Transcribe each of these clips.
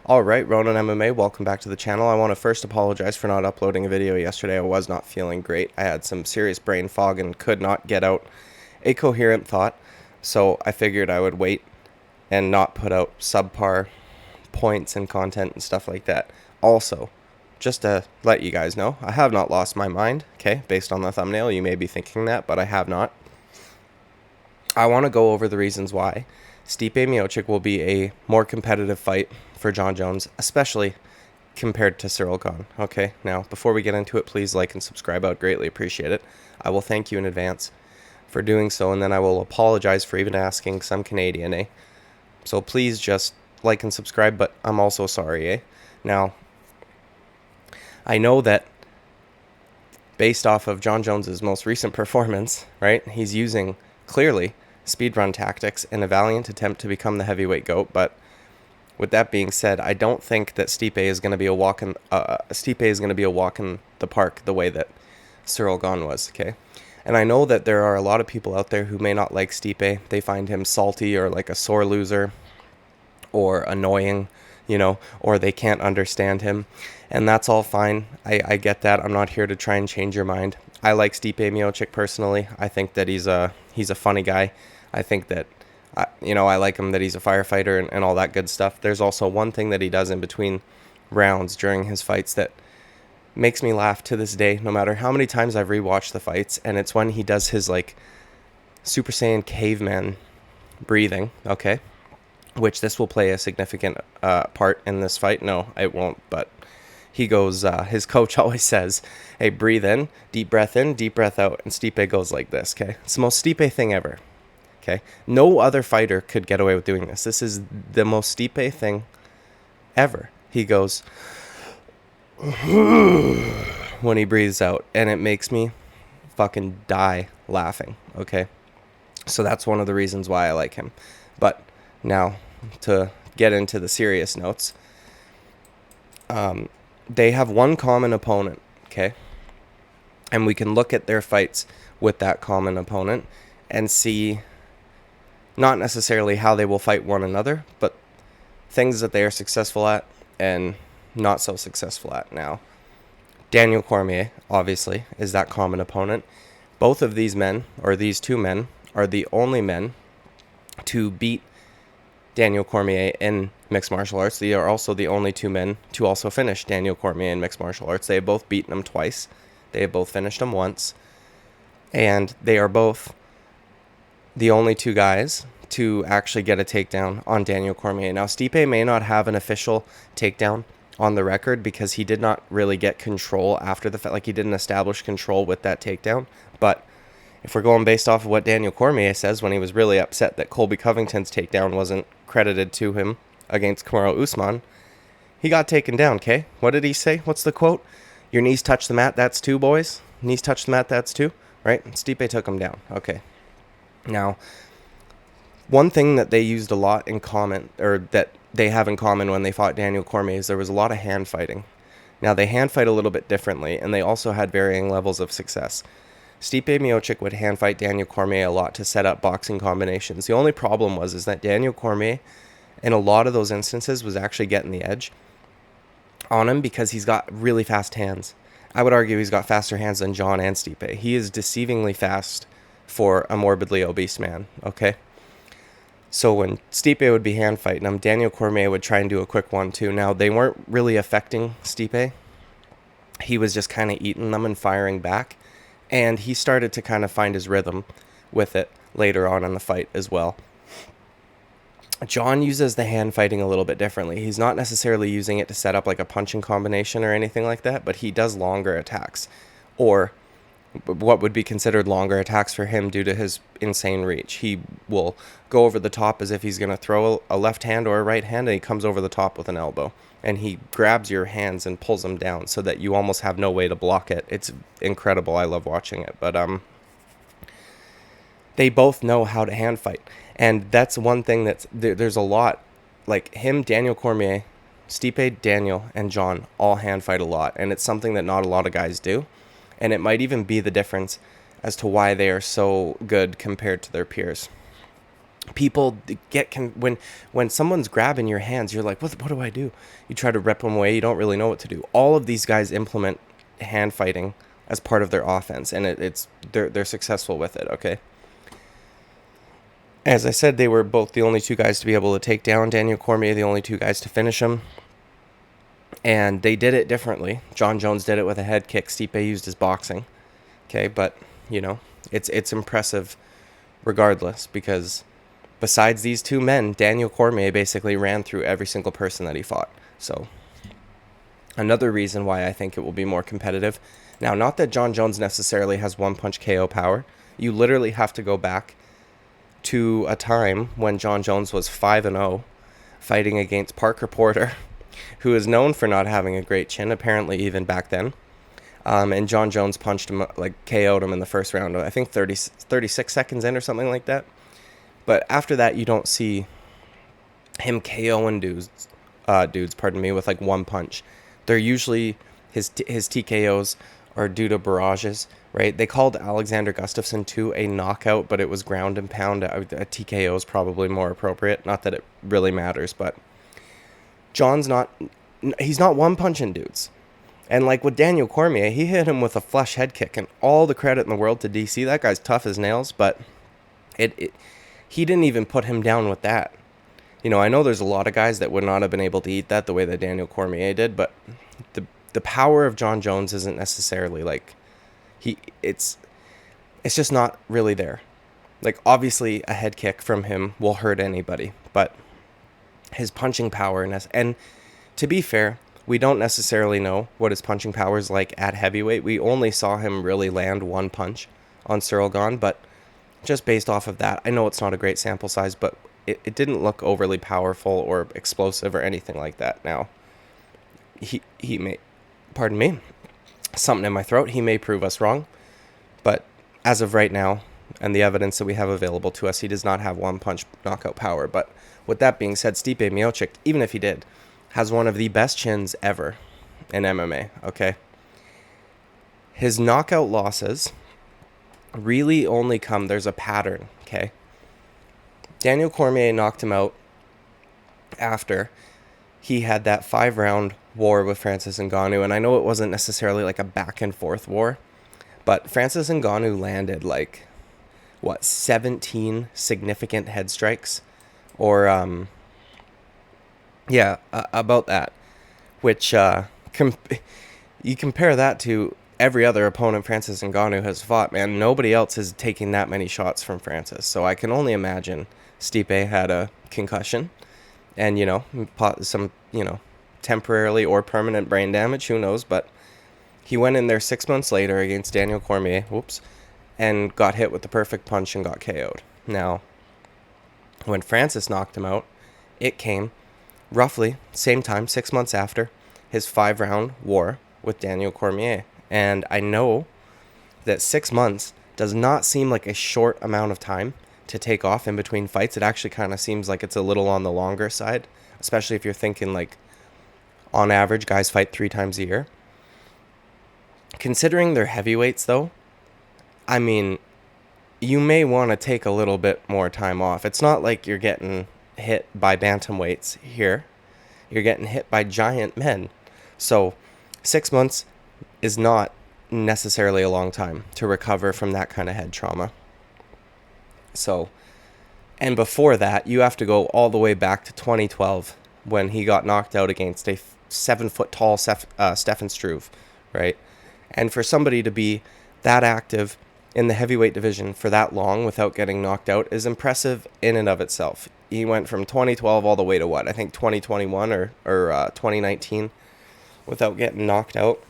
Alright, Ronan MMA, welcome back to the channel. I want to first apologize for not uploading a video yesterday. I was not feeling great. I had some serious brain fog and could not get out a coherent thought, so I figured I would wait and not put out subpar points and content and stuff like that. Also, just to let you guys know, I have not lost my mind, okay? Based on the thumbnail, you may be thinking that, but I have not. I want to go over the reasons why Stipe Miocic will be a more competitive fight for Jon Jones, especially compared to Ciryl Gane. Okay, now, before we get into it, please like and subscribe. I would greatly appreciate it. I will thank you in advance for doing so, and then I will apologize for even asking some Canadian, eh? So please just like and subscribe, but I'm also sorry, eh? Now, I know that based off of Jon Jones's most recent performance, right, he's using, clearly, speedrun tactics in a valiant attempt to become the heavyweight GOAT, but with that being said, I don't think that Stipe is going to be a walk in the park the way that Ciryl Gane was, okay? And I know that there are a lot of people out there who may not like Stipe. They find him salty or like a sore loser or annoying, or they can't understand him. And that's all fine. I get that. I'm not here to try and change your mind. I like Stipe Miocic personally. I think that he's a funny guy. I think that, I like him that he's a firefighter and all that good stuff. There's also one thing that he does in between rounds during his fights that makes me laugh to this day, no matter how many times I've rewatched the fights, and it's when he does his, Super Saiyan caveman breathing, okay? Which this will play a significant part in this fight. No, it won't, but he goes, his coach always says, hey, breathe in, deep breath out, and Stipe goes like this, okay? It's the most Stipe thing ever, okay? No other fighter could get away with doing this. This is the most Stipe thing ever. He goes when he breathes out, and it makes me fucking die laughing, okay? So that's one of the reasons why I like him. But now, to get into the serious notes, they have one common opponent, okay? And we can look at their fights with that common opponent and see not necessarily how they will fight one another, but things that they are successful at and not so successful at. Now, Daniel Cormier, obviously, is that common opponent. Both of these men, or these two men, are the only men to beat Daniel Cormier in mixed martial arts. They are also the only two men to also finish Daniel Cormier in mixed martial arts. They have both beaten him twice. They have both finished him once. And they are both the only two guys to actually get a takedown on Daniel Cormier. Now, Stipe may not have an official takedown on the record because he did not really get control after the fact. He didn't establish control with that takedown. But if we're going based off of what Daniel Cormier says when he was really upset that Colby Covington's takedown wasn't credited to him against Kamaru Usman, he got taken down, okay? What did he say? What's the quote? Your knees touch the mat, that's two, boys. Knees touch the mat, that's two, right? Stipe took him down, okay. Now, one thing that they used a lot in common, or that they have in common when they fought Daniel Cormier, is there was a lot of hand fighting. Now, they hand fight a little bit differently, and they also had varying levels of success. Stipe Miocic would hand fight Daniel Cormier a lot to set up boxing combinations. The only problem is that Daniel Cormier, in a lot of those instances, was actually getting the edge on him because he's got really fast hands. I would argue he's got faster hands than Jon and Stipe. He is deceivingly fast for a morbidly obese man, okay? So when Stipe would be hand fighting him, Daniel Cormier would try and do a quick 1-2. Now, they weren't really affecting Stipe. He was just kind of eating them and firing back. And he started to kind of find his rhythm with it later on in the fight as well. Jon uses the hand fighting a little bit differently. He's not necessarily using it to set up like a punching combination or anything like that, but he does longer attacks, or what would be considered longer attacks for him due to his insane reach. He will go over the top as if he's going to throw a left hand or a right hand, and he comes over the top with an elbow. And he grabs your hands and pulls them down so that you almost have no way to block it. It's incredible. I love watching it. But they both know how to hand fight. And that's one thing there's a lot. Like him, Daniel Cormier, Stipe, Daniel, and Jon all hand fight a lot. And it's something that not a lot of guys do. And it might even be the difference as to why they are so good compared to their peers. People when someone's grabbing your hands, you're like, what do I do? You try to rip them away. You don't really know what to do. All of these guys implement hand fighting as part of their offense, and they're successful with it. Okay. As I said, they were both the only two guys to be able to take down Daniel Cormier, the only two guys to finish him. And they did it differently. Jon Jones did it with a head kick. Stipe used his boxing. Okay, but, it's impressive regardless, because besides these two men, Daniel Cormier basically ran through every single person that he fought. So, another reason why I think it will be more competitive. Now, not that Jon Jones necessarily has one-punch KO power. You literally have to go back to a time when Jon Jones was 5-0, fighting against Parker Porter, who is known for not having a great chin, apparently even back then. And Jon Jones punched him, KO'd him in the first round, I think 36 seconds in or something like that. But after that, you don't see him KOing dudes, with one punch. They're usually, his TKOs are due to barrages, right? They called Alexander Gustafsson too a knockout, but it was ground and pound. A TKO is probably more appropriate. Not that it really matters, but he's not one punching dudes. And with Daniel Cormier, he hit him with a flush head kick, and all the credit in the world to DC. That guy's tough as nails, but he didn't even put him down with that. I know there's a lot of guys that would not have been able to eat that the way that Daniel Cormier did, but the power of Jon Jones isn't necessarily it's just not really there. Obviously a head kick from him will hurt anybody, but his punching power, and to be fair, we don't necessarily know what his punching power is like at heavyweight. We only saw him really land one punch on Ciryl Gane, but just based off of that, I know it's not a great sample size, but it didn't look overly powerful or explosive or anything like that. Now, he may, pardon me, something in my throat, he may prove us wrong, but as of right now, and the evidence that we have available to us, he does not have one punch knockout power. But with that being said, Stipe Miocic, even if he did, has one of the best chins ever in MMA, okay? His knockout losses really only there's a pattern, okay? Daniel Cormier knocked him out after he had that 5-round war with Francis Ngannou, and I know it wasn't necessarily a back and forth war, but Francis Ngannou landed 17 significant head strikes, or about that, which you compare that to every other opponent Francis Ngannou has fought, man. Nobody else is taking that many shots from Francis, so I can only imagine Stipe had a concussion and some temporarily or permanent brain damage, who knows, but he went in there 6 months later against Daniel Cormier, and got hit with the perfect punch and got KO'd. Now, when Francis knocked him out, it came roughly same time, 6 months after his 5-round war with Daniel Cormier. And I know that 6 months does not seem like a short amount of time to take off in between fights. It actually kind of seems like it's a little on the longer side, especially if you're thinking on average, guys fight 3 times a year. Considering they're heavyweights, though, I mean, you may want to take a little bit more time off. It's not like you're getting hit by bantamweights here. You're getting hit by giant men. So 6 months is not necessarily a long time to recover from that kind of head trauma. So, and before that, you have to go all the way back to 2012 when he got knocked out against a 7-foot tall Stefan Struve, right? And for somebody to be that active in the heavyweight division for that long without getting knocked out is impressive in and of itself. He went from 2012 all the way to I think 2021 or 2019 without getting knocked out,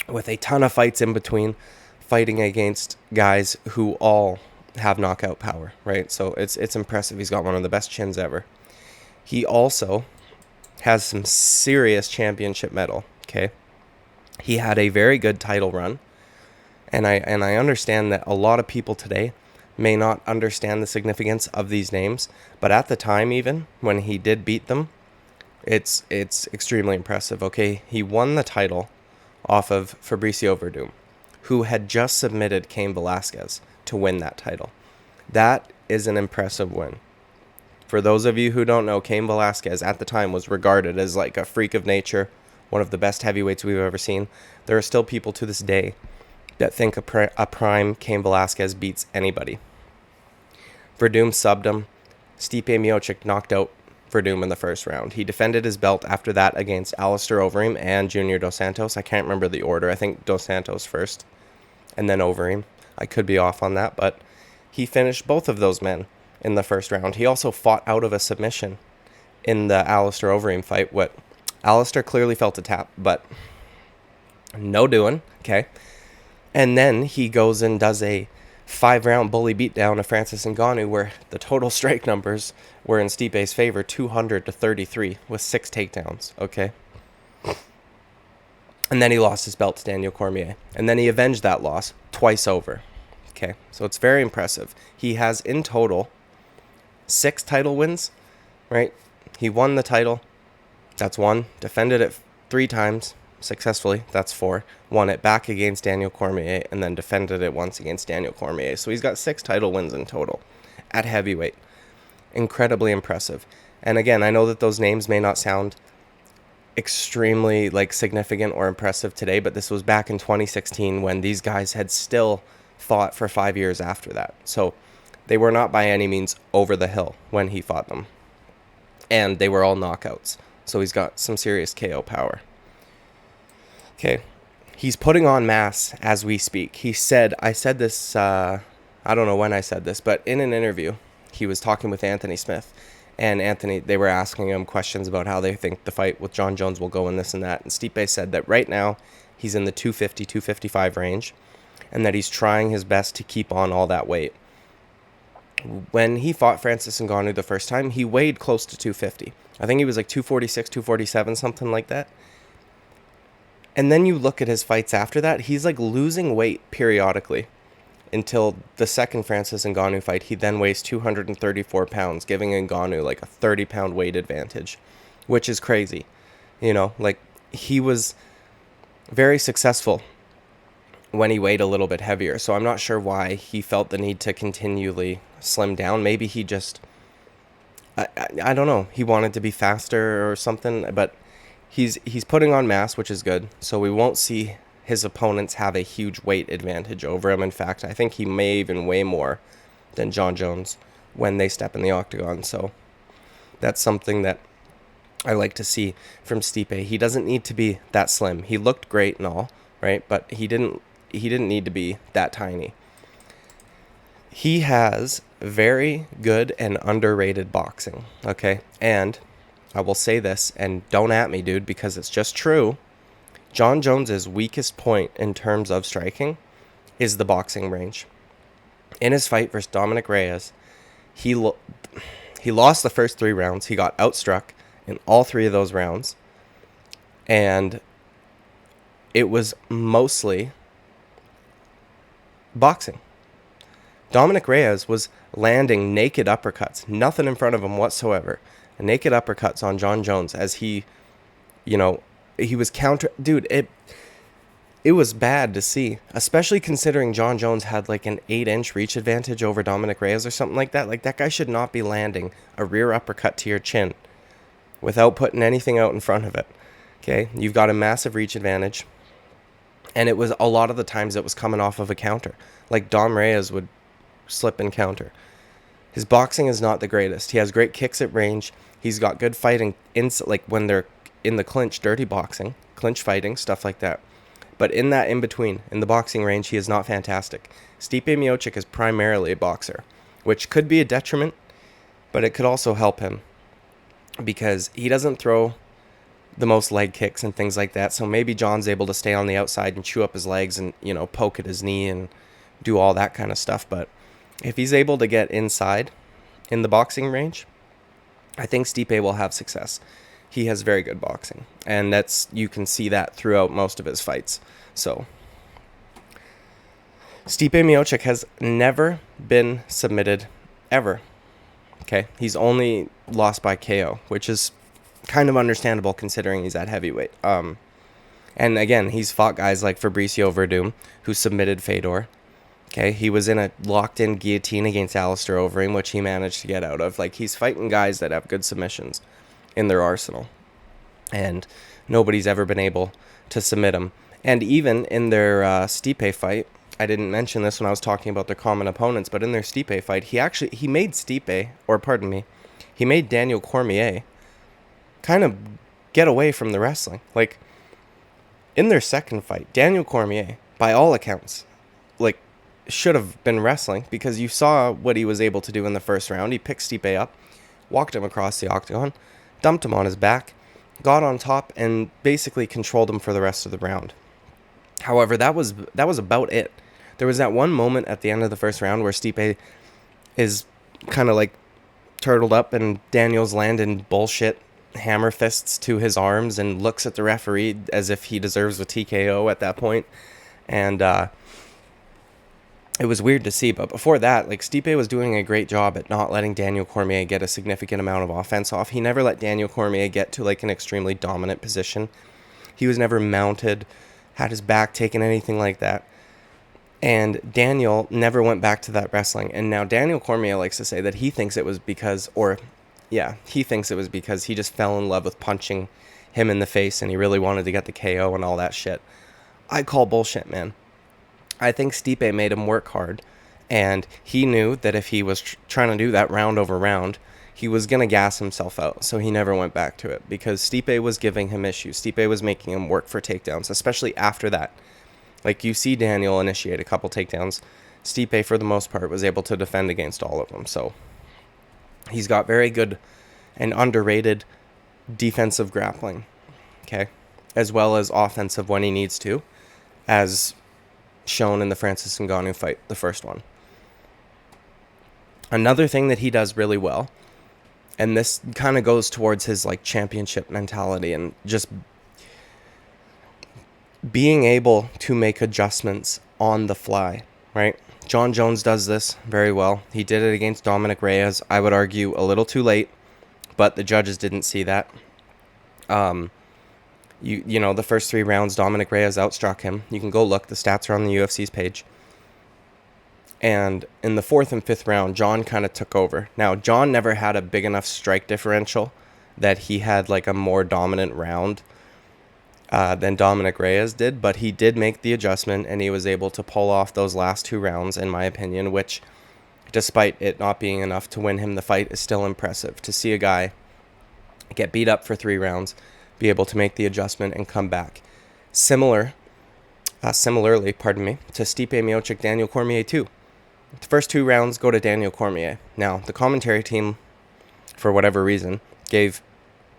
with a ton of fights in between, fighting against guys who all have knockout power, right? So it's impressive. He's got one of the best chins ever. He also has some serious championship metal, okay? He had a very good title run, and I understand that a lot of people today may not understand the significance of these names, but at the time, even when he did beat them, it's extremely impressive. Okay, he won the title off of Fabricio Verdum, who had just submitted Cain Velasquez to win that title. That is an impressive win. For those of you who don't know, Cain Velasquez at the time was regarded as like a freak of nature, one of the best heavyweights we've ever seen. There are still people to this day that think a prime Cain Velasquez beats anybody. Verdum subbed him. Stipe Miocic knocked out Verdum in the first round. He defended his belt after that against Alistair Overeem and Junior Dos Santos. I can't remember the order. I think Dos Santos first and then Overeem. I could be off on that, but he finished both of those men in the first round. He also fought out of a submission in the Alistair Overeem fight. What Alistair clearly felt a tap, but no doing. Okay. And then he goes and does a 5-round bully beatdown of Francis Ngannou, where the total strike numbers were in Stipe's favor, 200-33, with 6 takedowns. Okay. And then he lost his belt to Daniel Cormier. And then he avenged that loss twice over. Okay. So it's very impressive. He has in total 6 title wins, right? He won the title. That's 1. Defended it 3 times successfully. That's 4. Won it back against Daniel Cormier and then defended it once against Daniel Cormier. So he's got 6 title wins in total at heavyweight. Incredibly impressive. And again, I know that those names may not sound extremely like significant or impressive today, but this was back in 2016 when these guys had still fought for 5 years after that. So they were not by any means over the hill when he fought them. And they were all knockouts. So he's got some serious KO power. Okay. He's putting on mass as we speak. He said, I said this, I don't know when I said this, but in an interview, he was talking with Anthony Smith. And they were asking him questions about how they think the fight with Jon Jones will go and this and that. And Stipe said that right now he's in the 250, 255 range and that he's trying his best to keep on all that weight. When he fought Francis Ngannou the first time, he weighed close to 250. I think he was like 246, 247, something like that. And then you look at his fights after that, he's like losing weight periodically. Until the second Francis Ngannou fight, he then weighs 234 pounds, giving Ngannou like a 30-pound weight advantage, which is crazy. You know, like he was very successful when he weighed a little bit heavier. So I'm not sure why he felt the need to continually slim down. Maybe he just, I don't know, he wanted to be faster or something, but he's putting on mass, which is good. So we won't see his opponents have a huge weight advantage over him. In fact, I think he may even weigh more than Jon Jones when they step in the octagon. So that's something that I like to see from Stipe. He doesn't need to be that slim. He looked great and all, right? But he didn't need to be that tiny. He has very good and underrated boxing, okay? And I will say this, and don't at me, dude, because it's just true. Jon Jones' weakest point in terms of striking is the boxing range. In his fight versus Dominic Reyes, he lost the first 3 rounds. He got outstruck in all 3 of those rounds. And it was mostly boxing. Dominic Reyes was landing naked uppercuts, nothing in front of him whatsoever. Naked uppercuts on Jon Jones as he, he was dude, it was bad to see, especially considering Jon Jones had like an 8-inch reach advantage over Dominic Reyes or something like that. Like that guy should not be landing a rear uppercut to your chin without putting anything out in front of it. Okay, you've got a massive reach advantage, and it was a lot of the times it was coming off of a counter. Like Dom Reyes would slip and counter. His boxing is not the greatest. He has great kicks at range. He's got good fighting, like when they're in the clinch, dirty boxing, clinch fighting, stuff like that. But in that in-between, in the boxing range, he is not fantastic. Stipe Miocic is primarily a boxer, which could be a detriment, but it could also help him because he doesn't throw the most leg kicks and things like that. So maybe John's able to stay on the outside and chew up his legs and, poke at his knee and do all that kind of stuff. But if he's able to get inside in the boxing range, I think Stipe will have success. He has very good boxing, and you can see that throughout most of his fights. So Stipe Miocic has never been submitted ever. Okay, he's only lost by KO, which is kind of understandable considering he's at heavyweight. And again, he's fought guys like Fabricio Verdum, who submitted Fedor. Okay, he was in a locked-in guillotine against Alistair Overeem, which he managed to get out of. Like, he's fighting guys that have good submissions in their arsenal, and nobody's ever been able to submit him. And even in their Stipe fight, I didn't mention this when I was talking about their common opponents, but in their Stipe fight, he made Stipe, or pardon me, he made Daniel Cormier kind of get away from the wrestling. Like, in their second fight, Daniel Cormier, by all accounts, like, should have been wrestling, because you saw what he was able to do in the first round. He picked Stipe up, walked him across the octagon, dumped him on his back, got on top, and basically controlled him for the rest of the round. However, that was about it. There was that one moment at the end of the first round where Stipe is kind of like turtled up, and Daniel's landing bullshit hammer fists to his arms and looks at the referee as if he deserves a TKO at that point. And it was weird to see. But before that, like, Stipe was doing a great job at not letting Daniel Cormier get a significant amount of offense off. He never let Daniel Cormier get to like an extremely dominant position. He was never mounted, had his back taken, anything like that. And Daniel never went back to that wrestling. And now Daniel Cormier likes to say that he thinks it was because, he thinks it was because he just fell in love with punching him in the face and he really wanted to get the KO and all that shit. I call bullshit, man. I think Stipe made him work hard, and he knew that if he was trying to do that round over round, he was going to gas himself out, so he never went back to it, because Stipe was giving him issues. Stipe was making him work for takedowns, especially after that. Like, you see Daniel initiate a couple takedowns. Stipe, for the most part, was able to defend against all of them, so he's got very good and underrated defensive grappling, okay, as well as offensive when he needs to, as shown in the Francis Ngannou fight, the first one. Another thing that he does really well, and this kind of goes towards his like championship mentality and just being able to make adjustments on the fly, right? Jon Jones does this very well. He did it against Dominic Reyes. I would argue a little too late, but the judges didn't see that. You know, the first 3 rounds, Dominic Reyes outstruck him. You can go look. The stats are on the UFC's page. And in the 4th and 5th round, Jon kind of took over. Now, Jon never had a big enough strike differential that he had like a more dominant round than Dominic Reyes did, but he did make the adjustment, and he was able to pull off those last 2 rounds, in my opinion, which, despite it not being enough to win him the fight, is still impressive. To see a guy get beat up for 3 rounds, be able to make the adjustment and come back. Similarly, to Stipe Miocic, Daniel Cormier too. The first 2 rounds go to Daniel Cormier. Now, the commentary team, for whatever reason, gave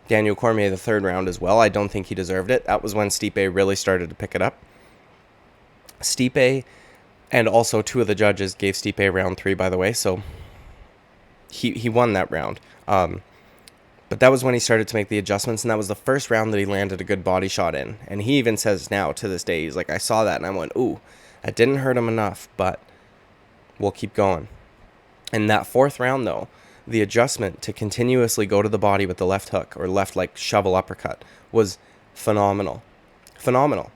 Daniel Cormier the 3rd round as well. I don't think he deserved it. That was when Stipe really started to pick it up. Stipe, and also 2 of the judges gave Stipe round 3, by the way, so he won that round. But that was when he started to make the adjustments, and that was the first round that he landed a good body shot in. And he even says now, to this day, he's like, I saw that, and I went, ooh, that didn't hurt him enough, but we'll keep going. In that 4th round, though, the adjustment to continuously go to the body with the left hook, or left, like, shovel uppercut, was phenomenal. Phenomenal.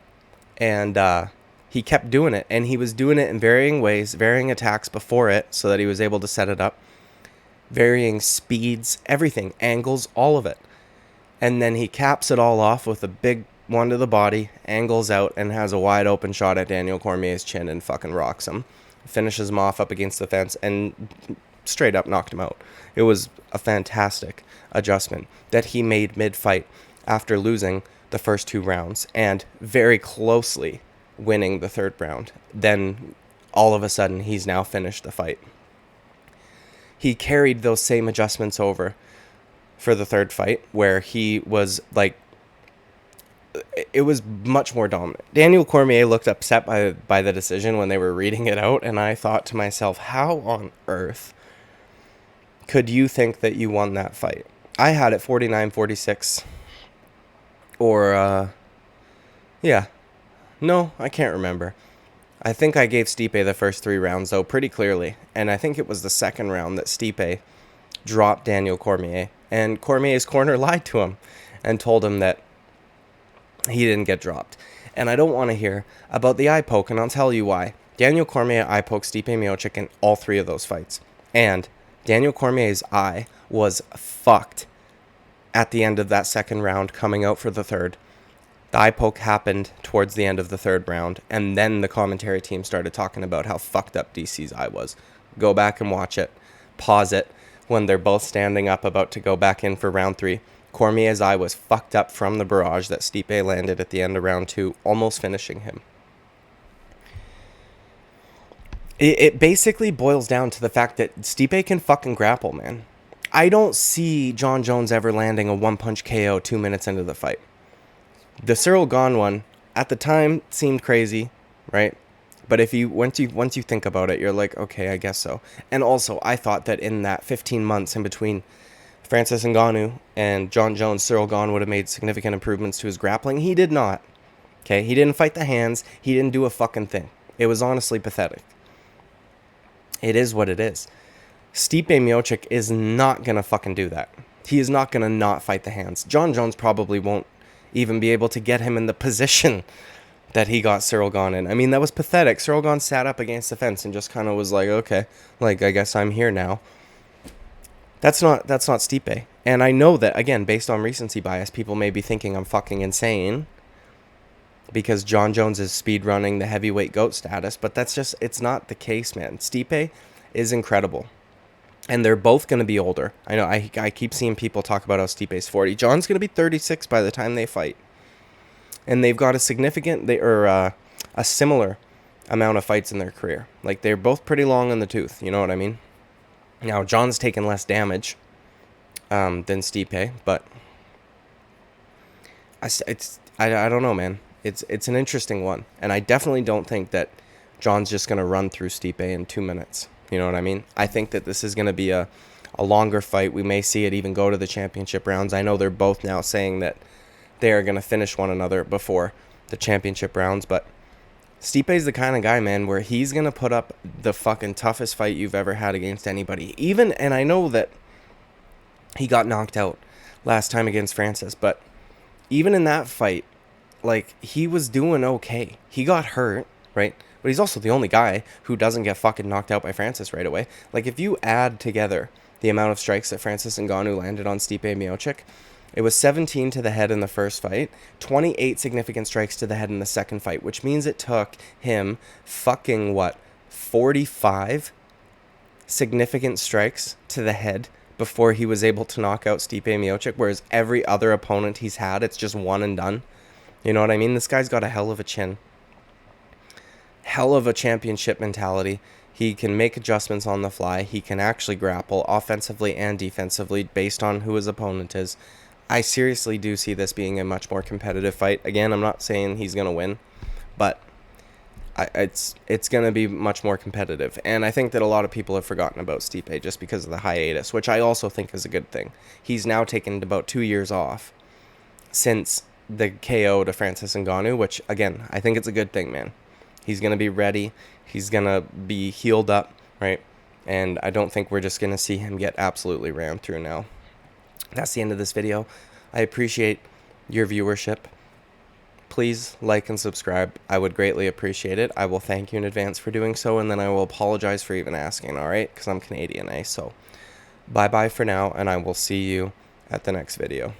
And he kept doing it, and he was doing it in varying ways, varying attacks before it, so that he was able to set it up. Varying speeds, everything, angles, all of it. And then he caps it all off with a big one to the body, angles out, and has a wide open shot at Daniel Cormier's chin and fucking rocks him. Finishes him off up against the fence and straight up knocked him out. It was a fantastic adjustment that he made mid-fight after losing the first 2 rounds and very closely winning the 3rd round. Then all of a sudden he's now finished the fight. He carried those same adjustments over for the 3rd fight, where he was like, it was much more dominant. Daniel Cormier looked upset by the decision when they were reading it out, and I thought to myself, how on earth could you think that you won that fight? I had it 49-46, or, no, I can't remember. I think I gave Stipe the first 3 rounds, though, pretty clearly. And I think it was the 2nd round that Stipe dropped Daniel Cormier. And Cormier's corner lied to him and told him that he didn't get dropped. And I don't want to hear about the eye poke, and I'll tell you why. Daniel Cormier eye poked Stipe Miocic in all 3 of those fights. And Daniel Cormier's eye was fucked at the end of that second round, coming out for the third. The eye poke happened towards the end of the third round, and then the commentary team started talking about how fucked up DC's eye was. Go back and watch it. Pause it when they're both standing up about to go back in for round 3. Cormier's eye was fucked up from the barrage that Stipe landed at the end of round 2, almost finishing him. It basically boils down to the fact that Stipe can fucking grapple, man. I don't see Jon Jones ever landing a one-punch KO 2 minutes into the fight. The Ciryl Gane one, at the time, seemed crazy, right? But if you once you think about it, you're like, okay, I guess so. And also, I thought that in that 15 months in between Francis Ngannou and Jon Jones, Ciryl Gane would have made significant improvements to his grappling. He did not. Okay, he didn't fight the hands. He didn't do a fucking thing. It was honestly pathetic. It is what it is. Stipe Miocic is not going to fucking do that. He is not going to not fight the hands. Jon Jones probably won't even be able to get him in the position that he got Ciryl Gane in. I mean, that was pathetic. Ciryl Gane sat up against the fence and just kind of was like, okay, like, I guess I'm here now. That's not Stipe. And I know that, again, based on recency bias, people may be thinking I'm fucking insane because Jon Jones is speedrunning the heavyweight GOAT status, but that's just, it's not the case, man. Stipe is incredible. And they're both going to be older. I know, I keep seeing people talk about how Stipe's 40. Jon's going to be 36 by the time they fight. And they've got a similar amount of fights in their career. Like, they're both pretty long in the tooth, you know what I mean? Now, Jon's taken less damage than Stipe, but I don't know, man. It's an interesting one, and I definitely don't think that Jon's just going to run through Stipe in 2 minutes. You know what I mean? I think that this is going to be a longer fight. We may see it even go to the championship rounds. I know they're both now saying that they are going to finish one another before the championship rounds, but Stipe's the kind of guy, man, where he's going to put up the fucking toughest fight you've ever had against anybody. And I know that he got knocked out last time against Francis, but even in that fight, like, he was doing okay. He got hurt, right? But he's also the only guy who doesn't get fucking knocked out by Francis right away. Like, if you add together the amount of strikes that Francis Ngannou landed on Stipe Miocic, it was 17 to the head in the first fight, 28 significant strikes to the head in the second fight, which means it took him fucking, 45 significant strikes to the head before he was able to knock out Stipe Miocic, whereas every other opponent he's had, it's just one and done. You know what I mean? This guy's got a hell of a chin. Hell of a championship mentality. He can make adjustments on the fly. He can actually grapple offensively and defensively based on who his opponent is. I seriously do see this being a much more competitive fight. Again, I'm not saying he's going to win, but it's going to be much more competitive. And I think that a lot of people have forgotten about Stipe just because of the hiatus, which I also think is a good thing. He's now taken about 2 years off since the KO to Francis Ngannou, which, again, I think it's a good thing, man. He's going to be ready. He's going to be healed up, right? And I don't think we're just going to see him get absolutely rammed through now. That's the end of this video. I appreciate your viewership. Please like and subscribe. I would greatly appreciate it. I will thank you in advance for doing so, and then I will apologize for even asking, all right? Because I'm Canadian, eh? So bye-bye for now, and I will see you at the next video.